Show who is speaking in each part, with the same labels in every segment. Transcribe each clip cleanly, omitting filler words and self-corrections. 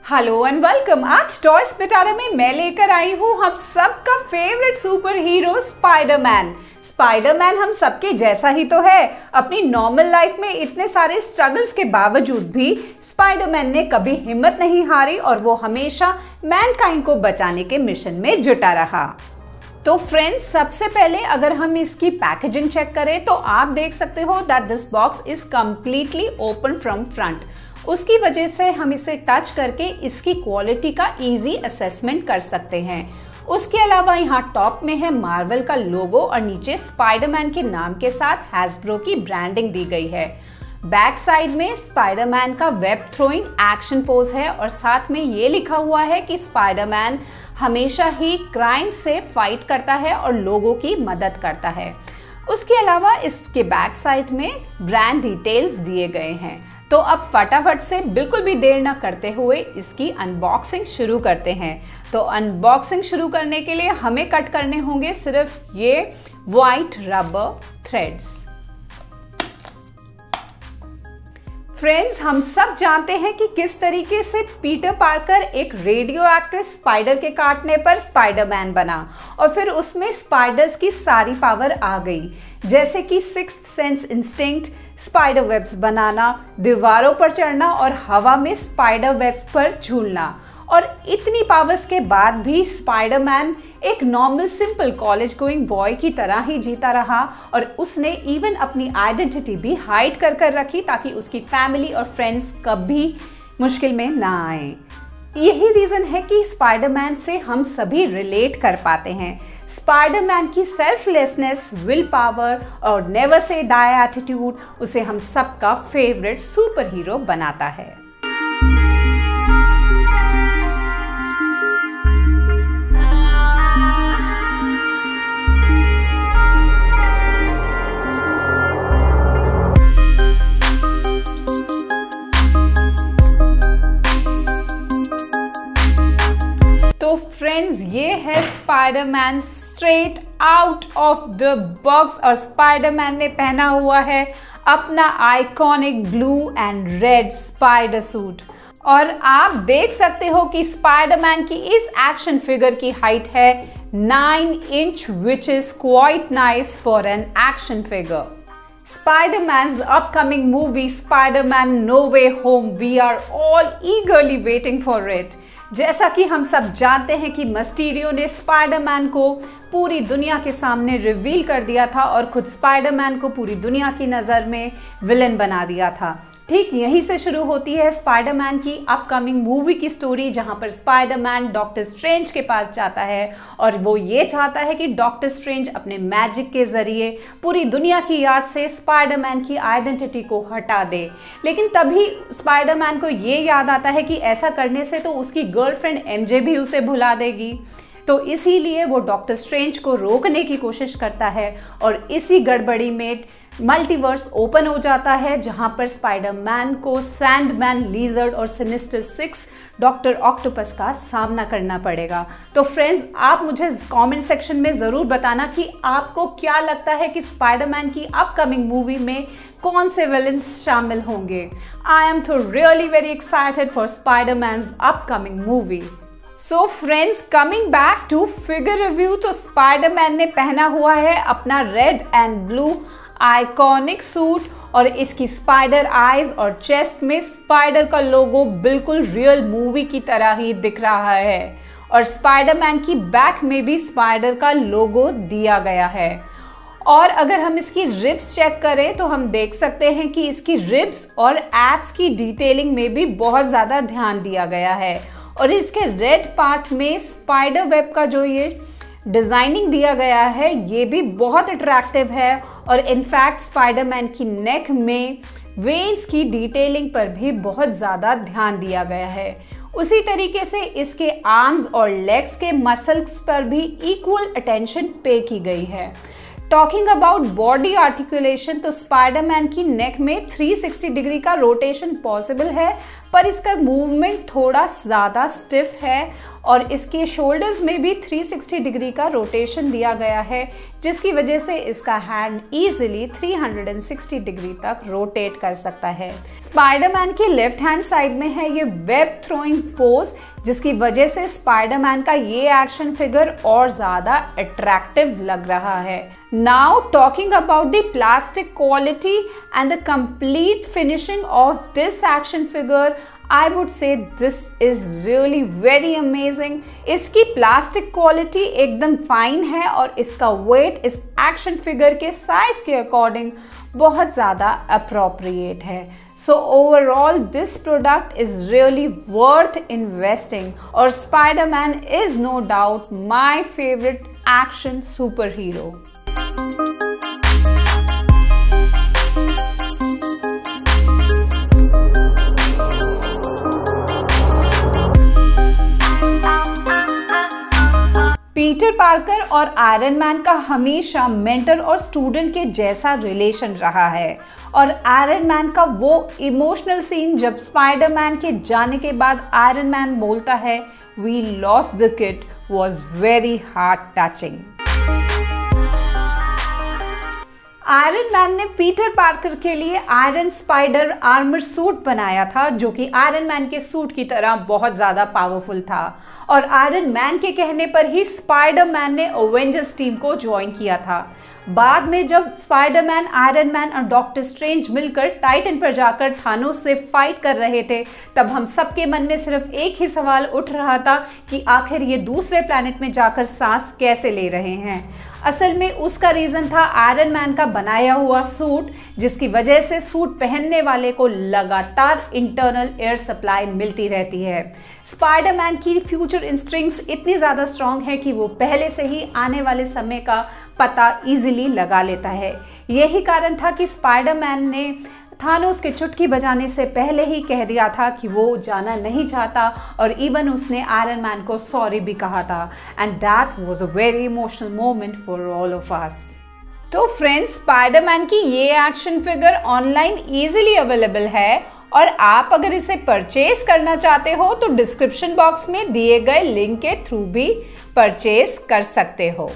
Speaker 1: Hello and welcome. आज toys पिटारा में मैं लेकर आई हूँ हम सबका favourite super hero Spiderman. Spiderman हम सबके जैसा ही तो है। अपनी नॉर्मल लाइफ में इतने सारे स्ट्रगल्स के बावजूद भी स्पाइडरमैन ने कभी हिम्मत नहीं हारी और वो हमेशा मैनकाइंड को बचाने के मिशन में जुटा रहा। तो फ्रेंड्स, सबसे पहले अगर हम इसकी पैकेजिंग चेक करें तो आप देख सकते हो that this box is completely open from front. उसकी वजह से हम इसे टच करके इसकी क्वालिटी का इजी असेसमेंट कर सकते हैं। उसके अलावा यहाँ टॉप में है मार्वल का लोगो और नीचे स्पाइडरमैन के नाम के साथ हैस्ब्रो की ब्रांडिंग दी गई है। बैक साइड में स्पाइडरमैन का वेब थ्रोइंग एक्शन पोज है और साथ में ये लिखा हुआ है कि स्पाइडरमैन हमेशा ही क्राइम से फाइट करता है और लोगों की मदद करता है। उसके अलावा इसके बैक साइड में ब्रांड डिटेल्स दिए गए हैं। तो अब फटाफट से बिल्कुल भी देर न करते हुए इसकी अनबॉक्सिंग शुरू करते हैं। तो अनबॉक्सिंग शुरू करने के लिए हमें कट करने होंगे सिर्फ ये वाइट रबर थ्रेड्स। फ्रेंड्स, हम सब जानते हैं कि किस तरीके से पीटर पार्कर एक रेडियो एक्टिव स्पाइडर के काटने पर स्पाइडरमैन बना और फिर उसमें स्पाइडर्स की सारी पावर आ गई, जैसे कि sixth sense instinct, spider webs बनाना, दीवारों पर चढ़ना और हवा में स्पाइडर वेब्स पर झूलना। और इतनी पावर्स के बाद भी स्पाइडरमैन एक normal simple college going boy की तरह ही जीता रहा और उसने इवन अपनी आइडेंटिटी भी हाइड कर रखी ताकि उसकी फैमिली और फ्रेंड्स कभी मुश्किल में ना आए। यही रीज़न है कि स्पाइडरमैन से हम सभी रिलेट कर पाते हैं। स्पाइडरमैन की सेल्फलेसनेस, विल पावर और नेवर से डाई एटीट्यूड उसे हम सबका फेवरेट सुपर हीरो बनाता है। तो फ्रेंड्स, ये है Spiderman straight out of the box और स्पाइडरमैन ने पहना हुआ है अपना iconic blue and red spider suit. और आप देख सकते हो कि स्पाइडरमैन की इस एक्शन फिगर की हाइट है 9 inch which is quite nice for an action figure. Spider-Man's upcoming movie Spider-Man No Way Home, we are all eagerly waiting for it। जैसा कि हम सब जानते हैं कि मिस्टीरियो ने स्पाइडरमैन को पूरी दुनिया के सामने रिवील कर दिया था और खुद स्पाइडरमैन को पूरी दुनिया की नज़र में विलन बना दिया था। ठीक यहीं से शुरू होती है स्पाइडरमैन की अपकमिंग मूवी की स्टोरी, जहां पर स्पाइडरमैन डॉक्टर स्ट्रेंज के पास जाता है और वो ये चाहता है कि डॉक्टर स्ट्रेंज अपने मैजिक के जरिए पूरी दुनिया की याद से स्पाइडरमैन की आइडेंटिटी को हटा दे। लेकिन तभी स्पाइडरमैन को ये याद आता है कि ऐसा करने से तो उसकी गर्लफ्रेंड एमजे भी उसे भुला देगी। तो इसीलिए वो डॉक्टर स्ट्रेंज को रोकने की कोशिश करता है और इसी गड़बड़ी में मल्टीवर्स ओपन हो जाता है, जहां पर स्पाइडरमैन को सैंडमैन, लीजर्ड और सिनिस्टर 6 डॉक्टर ऑक्टोपस का सामना करना पड़ेगा। तो फ्रेंड्स, आप मुझे कमेंट सेक्शन में ज़रूर बताना कि आपको क्या लगता है कि स्पाइडरमैन की अपकमिंग मूवी में कौन से विलन्स शामिल होंगे। आई एम तो really very excited for Spiderman's upcoming movie. So friends, coming back to figure review, तो स्पाइडरमैन ने पहना हुआ है अपना red and blue iconic suit और इसकी स्पाइडर आईज और चेस्ट में स्पाइडर का लोगो बिल्कुल रियल मूवी की तरह ही दिख रहा है और स्पाइडरमैन की बैक में भी स्पाइडर का लोगो दिया गया है। और अगर हम इसकी रिब्स चेक करें तो हम देख सकते हैं कि इसकी रिब्स और एब्स की डिटेलिंग में भी बहुत ज़्यादा ध्यान दिया गया है और इसके रेड पार्ट में स्पाइडर वेब का जो ये डिज़ाइनिंग दिया गया है ये भी बहुत अट्रैक्टिव है और इनफैक्ट स्पाइडरमैन की नेक में वेन्स की डिटेलिंग पर भी बहुत ज़्यादा ध्यान दिया गया है। उसी तरीके से इसके आर्म्स और लेग्स के मसल्स पर भी इक्वल अटेंशन पे की गई है। टॉकिंग अबाउट बॉडी आर्टिकुलेशन, तो स्पाइडरमैन की नेक में 360 डिग्री का रोटेशन पॉसिबल है, पर इसका मूवमेंट थोड़ा ज़्यादा स्टिफ है और इसके शोल्डर्स में भी 360 डिग्री का रोटेशन दिया गया है, जिसकी वजह से इसका हैंड इजीली 360 डिग्री तक रोटेट कर सकता है। स्पाइडरमैन की लेफ्ट हैंड साइड में है ये वेब थ्रोइंग पोज, जिसकी वजह से स्पाइडरमैन का ये एक्शन फिगर और ज़्यादा अट्रैक्टिव लग रहा है। Now talking about the plastic quality and the complete finishing of this action figure, I would say this is really very amazing. इसकी प्लास्टिक क्वालिटी एकदम फाइन है और इसका वेट इस एक्शन फिगर के साइज के अकॉर्डिंग बहुत ज़्यादा अप्रोप्रिएट है। So overall this product is really worth investing और Spider-Man is no doubt my favorite action superhero. Peter Parker और आयरन मैन का हमेशा मेंटर और स्टूडेंट के जैसा रिलेशन रहा है और आयरन मैन का वो इमोशनल सीन जब स्पाइडरमैन के जाने के बाद आयरन मैन बोलता है we lost the kid was very heart touching. Iron Man ने पीटर पार्कर के लिए आयरन स्पाइडर आर्मर सूट बनाया था, जो कि आयरन मैन के सूट की तरह बहुत ज़्यादा पावरफुल था और आयरन मैन के कहने पर ही स्पाइडरमैन ने अवेंजर्स टीम को ज्वाइन किया था। बाद में जब स्पाइडरमैन, आयरन मैन और डॉक्टर स्ट्रेंज मिलकर टाइटन पर जाकर थानोस से फाइट कर रहे थे, तब हम सबके मन में सिर्फ एक ही सवाल उठ रहा था कि आखिर ये दूसरे प्लैनेट में जाकर सांस कैसे ले रहे हैं। असल में उसका रीज़न था आयरन मैन का बनाया हुआ सूट, जिसकी वजह से सूट पहनने वाले को लगातार इंटरनल एयर सप्लाई मिलती रहती है। स्पाइडरमैन की फ्यूचर इंस्टिंक्ट्स इतनी ज़्यादा स्ट्रॉन्ग है कि वो पहले से ही आने वाले समय का पता इजीली लगा लेता है। यही कारण था कि स्पाइडरमैन ने थानोस के चुटकी बजाने से पहले ही कह दिया था कि वो जाना नहीं चाहता और इवन उसने आयरन मैन को सॉरी भी कहा था and that was a very emotional moment for all of us. तो फ्रेंड्स, स्पाइडरमैन की ये action figure online easily available है और आप अगर इसे परचेज करना चाहते हो तो डिस्क्रिप्शन बॉक्स में दिए गए लिंक के थ्रू भी परचेज कर सकते हो।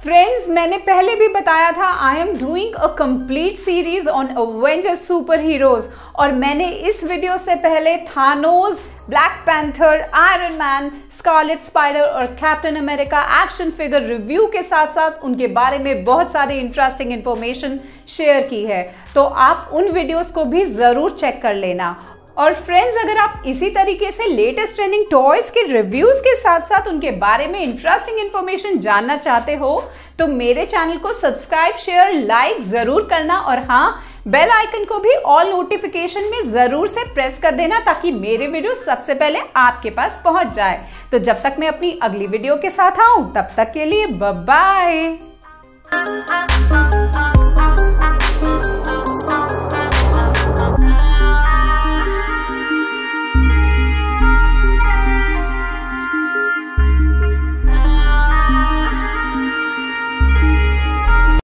Speaker 1: फ्रेंड्स, मैंने पहले भी बताया था I am doing a complete series on Avengers super heroes और मैंने इस वीडियो से पहले Thanos, Black Panther, Iron Man, Scarlet Spider और Captain America action figure review के साथ साथ उनके बारे में बहुत सारे इंटरेस्टिंग इंफॉर्मेशन शेयर की है, तो आप उन वीडियोस को भी ज़रूर चेक कर लेना। और फ्रेंड्स, अगर आप इसी तरीके से लेटेस्ट ट्रेंडिंग टॉयज के रिव्यूज के साथ साथ उनके बारे में इंटरेस्टिंग इंफॉर्मेशन जानना चाहते हो तो मेरे चैनल को सब्सक्राइब, शेयर, लाइक जरूर करना और हाँ, बेल आइकन को भी ऑल नोटिफिकेशन में जरूर से प्रेस कर देना ताकि मेरे वीडियो सबसे पहले आपके पास पहुंच जाए। तो जब तक मैं अपनी अगली वीडियो के साथ आऊं तब तक के लिए बाय बाय।